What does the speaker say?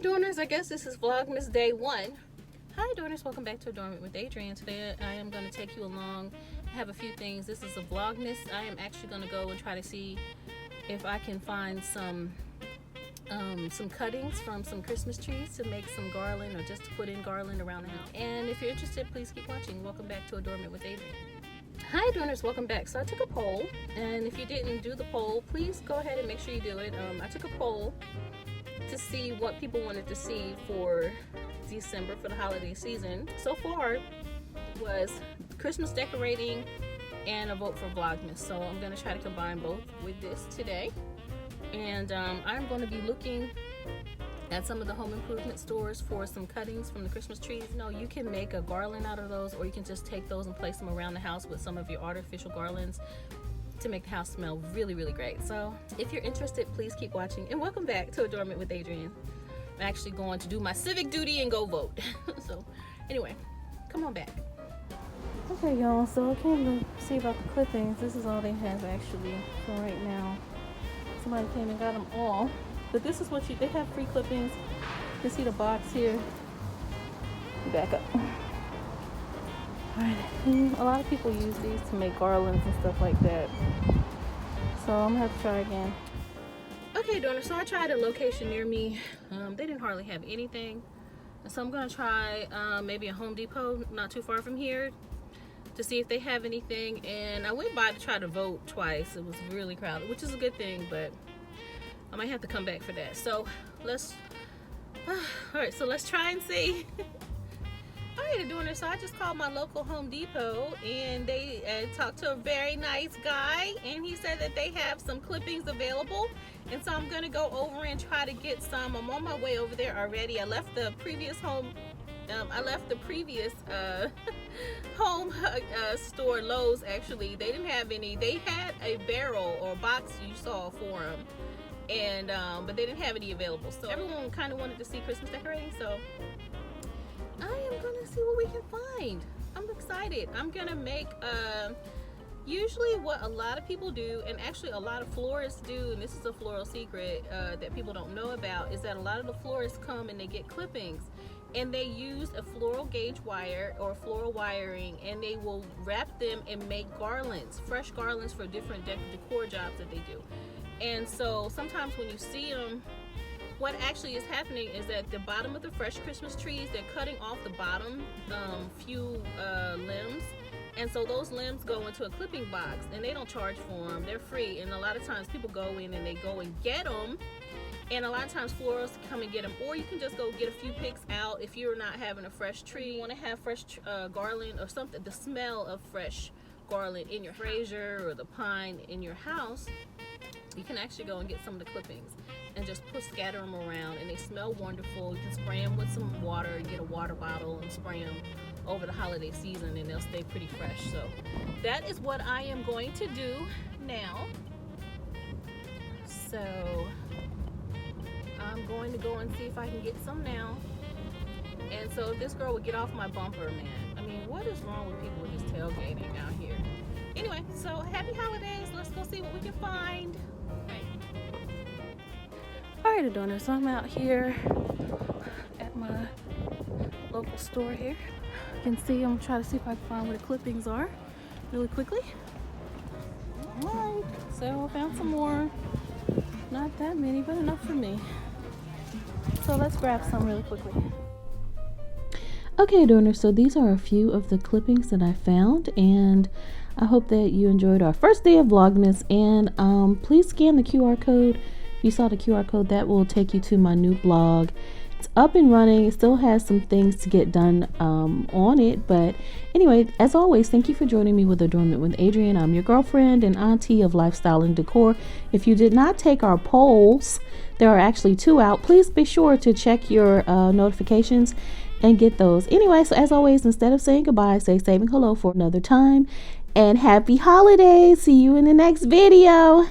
Adorners, I guess this is Vlogmas day 1. Hi Adorners, welcome back to Adornment with Adrienne. Today I am going to take you along. I have a few things. This is a Vlogmas. I am actually going to go and try to see if I can find some cuttings from some Christmas trees to make some garland, or just to put in garland around the house. And if you're interested, please keep watching. Welcome back to Adornment with Adrienne. Hi Adorners, welcome back. So I took a poll, and if you didn't do the poll, please go ahead and make sure you do it. I took a poll to see what people wanted to see for December for the holiday season. So far was Christmas decorating and a vote for Vlogmas. So I'm going to try to combine both with this today. And I'm going to be looking at some of the home improvement stores for some cuttings from the Christmas trees. You know, you can make a garland out of those, or you can just take those and place them around the house with some of your artificial garlands to make the house smell really, really great. So if you're interested, please keep watching, and welcome back to Adornment with Adrienne. I'm actually going to do my civic duty and go vote. So anyway, come on back. Okay y'all, so I came to see about the clippings. This is all they have actually for right now. Somebody came and got them all, but this is what they have free clippings. You can see the box here. Back up. Alright, a lot of people use these to make garlands and stuff like that. So I'm gonna have to try again. Okay, Adorners, so I tried a location near me. They didn't hardly have anything. So I'm gonna try maybe a Home Depot not too far from here to see if they have anything. And I went by to try to vote twice. It was really crowded, which is a good thing, but I might have to come back for that. So let's try and see. Alright, Adorners, so I just called my local Home Depot, and they talked to a very nice guy, and he said that they have some clippings available, and so I'm going to go over and try to get some. I'm on my way over there already. I left the previous home store, Lowe's actually. They didn't have any. They had a barrel or box you saw for them, and but they didn't have any available. So everyone kind of wanted to see Christmas decorating, so I am gonna see what we can find. I'm excited. I'm gonna make usually what a lot of people do, and actually a lot of florists do, and this is a floral secret that people don't know about, is that a lot of the florists come and they get clippings, and they use a floral gauge wire or floral wiring, and they will wrap them and make garlands, fresh garlands for different decor jobs that they do. And so sometimes when you see them, what actually is happening is that the bottom of the fresh Christmas trees, they're cutting off the bottom few limbs, and so those limbs go into a clipping box, and they don't charge for them. They're free, and a lot of times people go in and they go and get them, and a lot of times florists come and get them, or you can just go get a few picks out if you're not having a fresh tree. You want to have fresh garland or something, the smell of fresh garland in your brazier or the pine in your house. You can actually go and get some of the clippings and just scatter them around, and they smell wonderful. You can spray them with some water, get a water bottle and spray them over the holiday season, and they'll stay pretty fresh. So that is what I am going to do now. So I'm going to go and see if I can get some now. And so if this girl would get off my bumper, man. I mean, what is wrong with people just tailgating out here? Anyway, so happy holidays. Let's go see what we can find. Alright, Adorners, so I'm out here at my local store here. You can see, I'm trying to see if I can find where the clippings are really quickly. Alright, so I found some more. Not that many, but enough for me. So let's grab some really quickly. Okay, Adorners, so these are a few of the clippings that I found, and I hope that you enjoyed our first day of Vlogmas. And please scan the QR code. If you saw the QR code, that will take you to my new blog. It's up and running. It still has some things to get done on it, but anyway, as always, thank you for joining me with Adornment with Adrienne. I'm your girlfriend and auntie of lifestyle and decor. If you did not take our polls, there are actually 2 out. Please be sure to check your notifications and get those. Anyway, so as always, instead of saying goodbye, say saving hello for another time, and happy holidays. See you in the next video.